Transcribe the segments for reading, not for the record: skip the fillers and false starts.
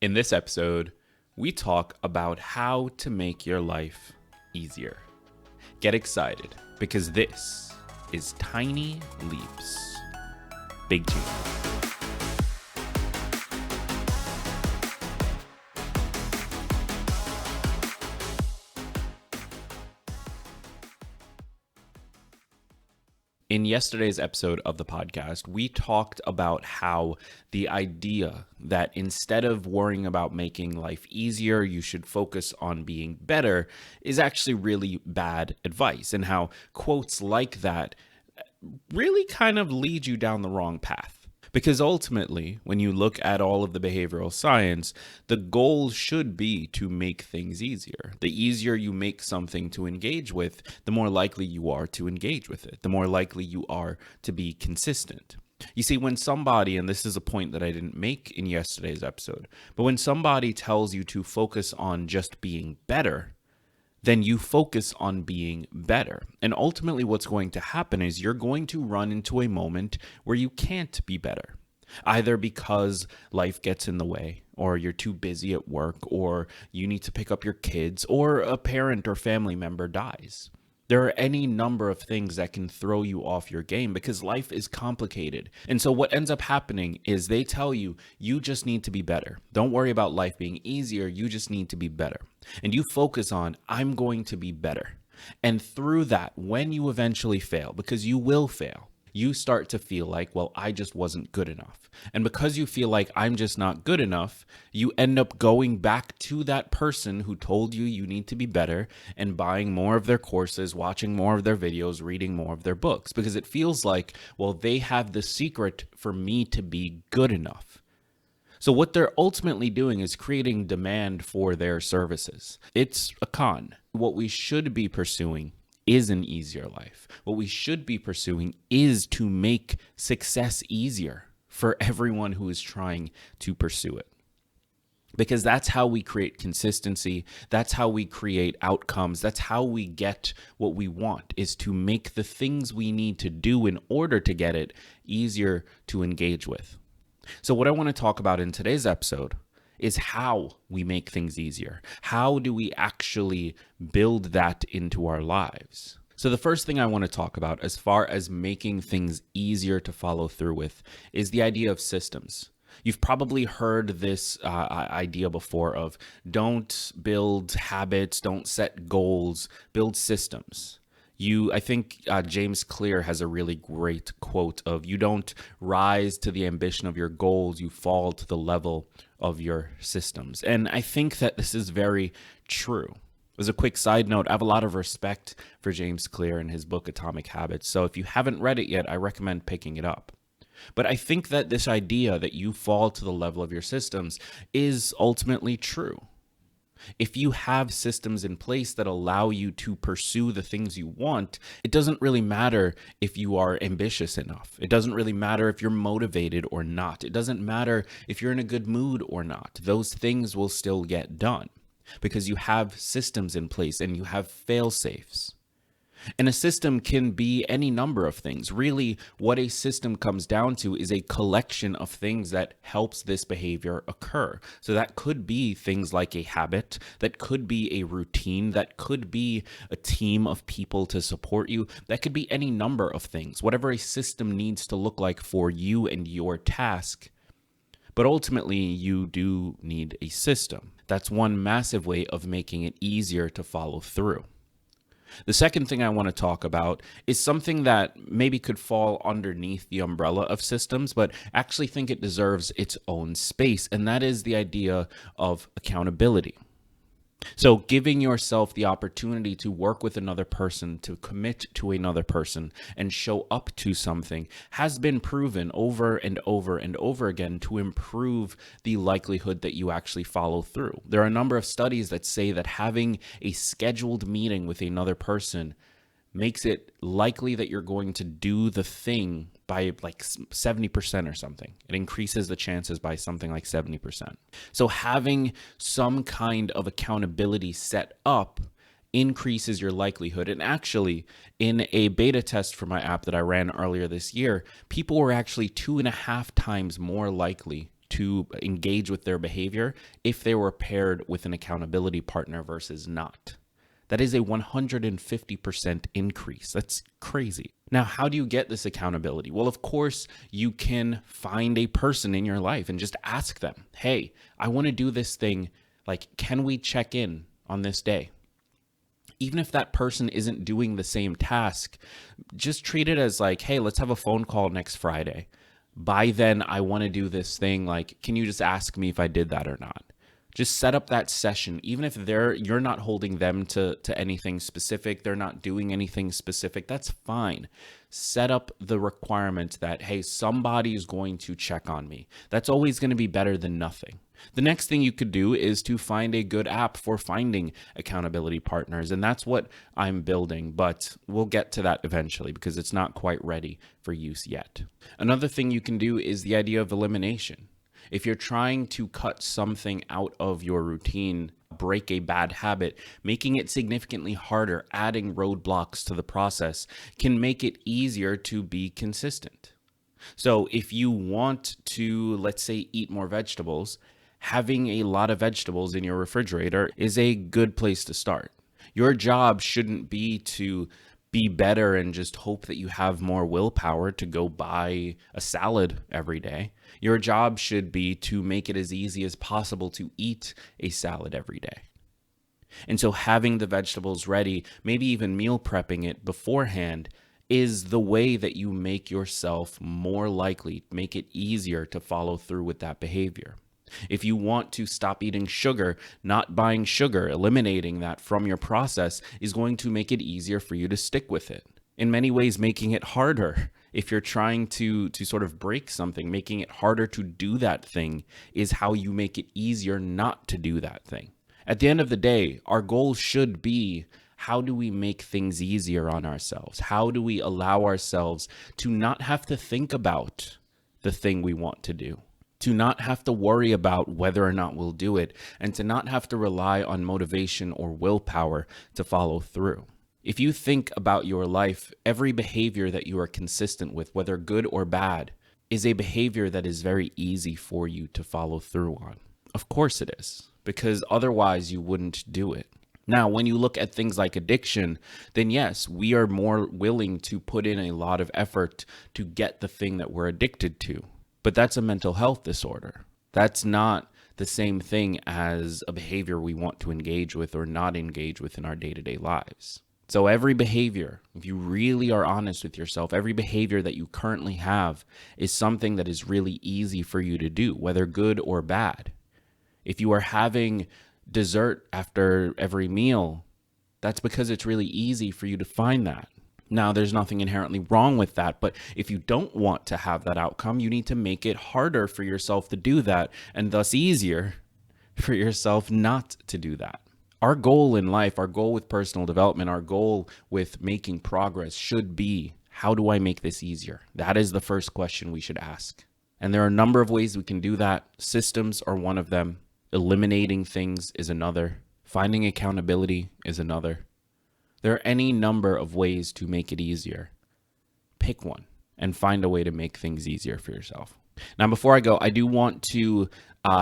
In this episode, we talk about how to make your life easier. Get excited because this is Tiny Leaps, Big Change. In yesterday's episode of the podcast, we talked about how the idea that instead of worrying about making life easier, you should focus on being better is actually really bad advice, and how quotes like that really kind of lead you down the wrong path. Because ultimately, when you look at all of the behavioral science, the goal should be to make things easier. The easier you make something to engage with, the more likely you are to engage with it, the more likely you are to be consistent. You see, when somebody, and this is a point that I didn't make in yesterday's episode, but when somebody tells you to focus on just being better, then you focus on being better. And ultimately what's going to happen is you're going to run into a moment where you can't be better, either because life gets in the way, or you're too busy at work, or you need to pick up your kids, or a parent or family member dies. There are any number of things that can throw you off your game because life is complicated. And so what ends up happening is they tell you, you just need to be better. Don't worry about life being easier. You just need to be better. And you focus on, I'm going to be better. And through that, when you eventually fail, because you will fail, you start to feel like, well, I just wasn't good enough. And because you feel like I'm just not good enough, you end up going back to that person who told you you need to be better and buying more of their courses, watching more of their videos, reading more of their books, because it feels like, well, they have the secret for me to be good enough. So what they're ultimately doing is creating demand for their services. It's a con. What we should be pursuing is an easier life. What we should be pursuing is to make success easier for everyone who is trying to pursue it. Because that's how we create consistency. That's how we create outcomes. That's how we get what we want, is to make the things we need to do in order to get it easier to engage with. So what I want to talk about in today's episode is how we make things easier. How do we actually build that into our lives? So the first thing I want to talk about as far as making things easier to follow through with is the idea of systems. You've probably heard this idea before of don't build habits, don't set goals, build systems. I think James Clear has a really great quote of, you don't rise to the ambition of your goals, you fall to the level of your systems. And I think that this is very true. As a quick side note, I have a lot of respect for James Clear and his book Atomic Habits. So if you haven't read it yet, I recommend picking it up. But I think that this idea that you fall to the level of your systems is ultimately true. If you have systems in place that allow you to pursue the things you want, it doesn't really matter if you are ambitious enough. It doesn't really matter if you're motivated or not. It doesn't matter if you're in a good mood or not. Those things will still get done because you have systems in place and you have fail-safes. And a system can be any number of things. Really, what a system comes down to is a collection of things that helps this behavior occur. So that could be things like a habit, that could be a routine, that could be a team of people to support you, that could be any number of things, whatever a system needs to look like for you and your task. But ultimately, you do need a system. That's one massive way of making it easier to follow through. The second thing I want to talk about is something that maybe could fall underneath the umbrella of systems, but actually think it deserves its own space, and that is the idea of accountability. So giving yourself the opportunity to work with another person, to commit to another person, and show up to something has been proven over and over and over again to improve the likelihood that you actually follow through. There are a number of studies that say that having a scheduled meeting with another person makes it likely that you're going to do the thing by like 70% or something. It increases the chances by something like 70%. So having some kind of accountability set up increases your likelihood. And actually, in a beta test for my app that I ran earlier this year, people were actually 2.5 times more likely to engage with their behavior if they were paired with an accountability partner versus not. That is a 150% increase. That's crazy. Now, how do you get this accountability? Well, of course, you can find a person in your life and just ask them, hey, I want to do this thing. Like, can we check in on this day? Even if that person isn't doing the same task, just treat it as like, hey, let's have a phone call next Friday. By then, I want to do this thing. Like, can you just ask me if I did that or not? Just set up that session, even if you're not holding them to anything specific, they're not doing anything specific, that's fine. Set up the requirement that, hey, somebody is going to check on me. That's always going to be better than nothing. The next thing you could do is to find a good app for finding accountability partners, and that's what I'm building, but we'll get to that eventually because it's not quite ready for use yet. Another thing you can do is the idea of elimination. If you're trying to cut something out of your routine, break a bad habit, making it significantly harder, adding roadblocks to the process can make it easier to be consistent. So if you want to, let's say, eat more vegetables, having a lot of vegetables in your refrigerator is a good place to start. Your job shouldn't be to be better and just hope that you have more willpower to go buy a salad every day. Your job should be to make it as easy as possible to eat a salad every day. And so having the vegetables ready, maybe even meal prepping it beforehand, is the way that you make yourself more likely, make it easier to follow through with that behavior. If you want to stop eating sugar, not buying sugar, eliminating that from your process is going to make it easier for you to stick with it. In many ways, making it harder. If you're trying to sort of break something, making it harder to do that thing is how you make it easier not to do that thing. At the end of the day, our goal should be, how do we make things easier on ourselves? How do we allow ourselves to not have to think about the thing we want to do? To not have to worry about whether or not we'll do it, and to not have to rely on motivation or willpower to follow through. If you think about your life, every behavior that you are consistent with, whether good or bad, is a behavior that is very easy for you to follow through on. Of course it is, because otherwise you wouldn't do it. Now, when you look at things like addiction, then yes, we are more willing to put in a lot of effort to get the thing that we're addicted to. But that's a mental health disorder. That's not the same thing as a behavior we want to engage with or not engage with in our day-to-day lives. So every behavior, if you really are honest with yourself, every behavior that you currently have is something that is really easy for you to do, whether good or bad. If you are having dessert after every meal, that's because it's really easy for you to find that. Now, there's nothing inherently wrong with that, but if you don't want to have that outcome, you need to make it harder for yourself to do that, and thus easier for yourself not to do that. Our goal in life, our goal with personal development, our goal with making progress should be, how do I make this easier? That is the first question we should ask. And there are a number of ways we can do that. Systems are one of them. Eliminating things is another. Finding accountability is another. There are any number of ways to make it easier. Pick one and find a way to make things easier for yourself. Now, before I go, I do want to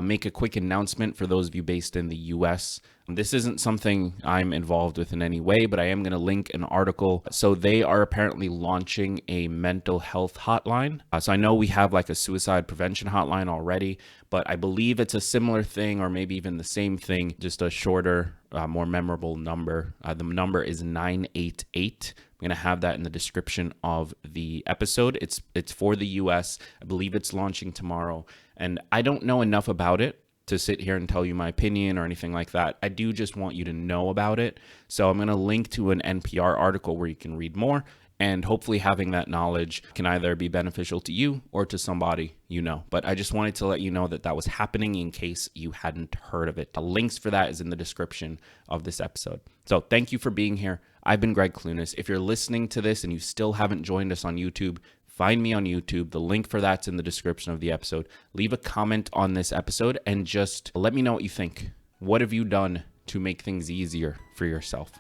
make a quick announcement for those of you based in the US. This isn't something I'm involved with in any way, but I am going to link an article. So they are apparently launching a mental health hotline. So I know we have like a suicide prevention hotline already, but I believe it's a similar thing or maybe even the same thing, just a shorter, more memorable number. The number is 988. I'm going to have that in the description of the episode. It's for the US. I believe it's launching tomorrow. And I don't know enough about it to sit here and tell you my opinion or anything like that. I do just want you to know about it. So I'm going to link to an NPR article where you can read more. And hopefully having that knowledge can either be beneficial to you or to somebody you know. But I just wanted to let you know that that was happening in case you hadn't heard of it. The links for that is in the description of this episode. So thank you for being here. I've been Greg Clunis. If you're listening to this and you still haven't joined us on YouTube, find me on YouTube. The link for that's in the description of the episode. Leave a comment on this episode and just let me know what you think. What have you done to make things easier for yourself?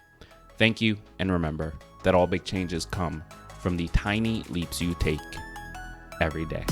Thank you, and remember that all big changes come from the tiny leaps you take every day.